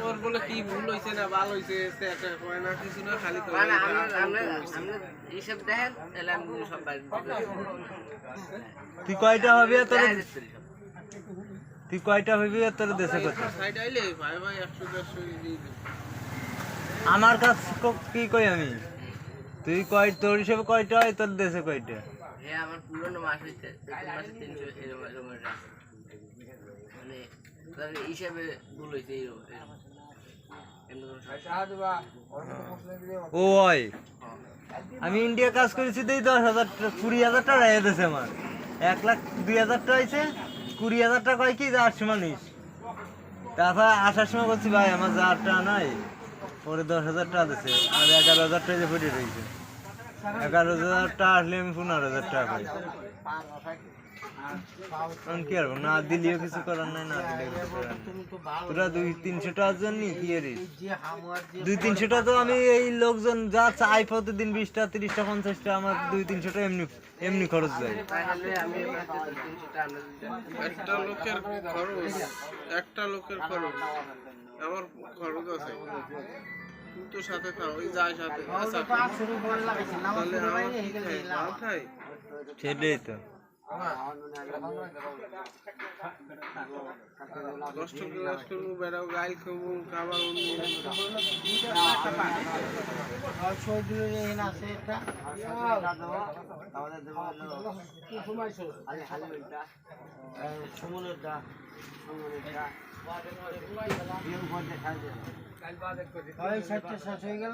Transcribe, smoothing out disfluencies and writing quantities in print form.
তোর বলে কি ভুল হয়েছে না ভালো হয়েছে না কিছু না খালি এইসব দেখেন তাহলে আমি সব তুই কয়টা হবি তুই কয়টা হবি তোর দেশে কত আমার কাছ কি কই আমি তুই কয় তোর হিসেবে কয়টা হয় তোর দেশে কয়টা আমার পুরনো মাস হইছে মাসে 300 এরকম মানে হিসাবে ভুল হয়েছে ওই আমি ইন্ডিয়া কাজ করেছি দেই 10,000 20,000 টাকা রেখে দিয়েছে আমার 1,02,000 টাকা হয়েছে 20,000 টাকা কয় কি যাওয়ার সময় নিস তারপর আসার সময় বলছি ভাই আমার যাওয়ার টাকা নাই পরে 10,000 টাকা দিচ্ছে আর 11,000 টাকা যে ফুটে রয়েছে 11,000 টাকা আসলে আমি 15,000 টাকা পাই কি আর না দিলেও কিছু করার নাই না দিলেও কিছু করার নাই তোরা 200-300 টাকার জন্য কি করিস 200-300 টাকা তো আমি এই লোকজন যা চাই প্রতিদিন 20টা 30টা 50টা আমার 200-300 টাকা এমনি খরচ যায় একটা লোকের খরচ আমার খরচ আছে তো সাথে খাও ওই যায় সাথে তাহলে আমার খাই সেটাই তো কষ্ট করবো বেড়াও গাইল খাবো খাবার শেষ হয়ে গেল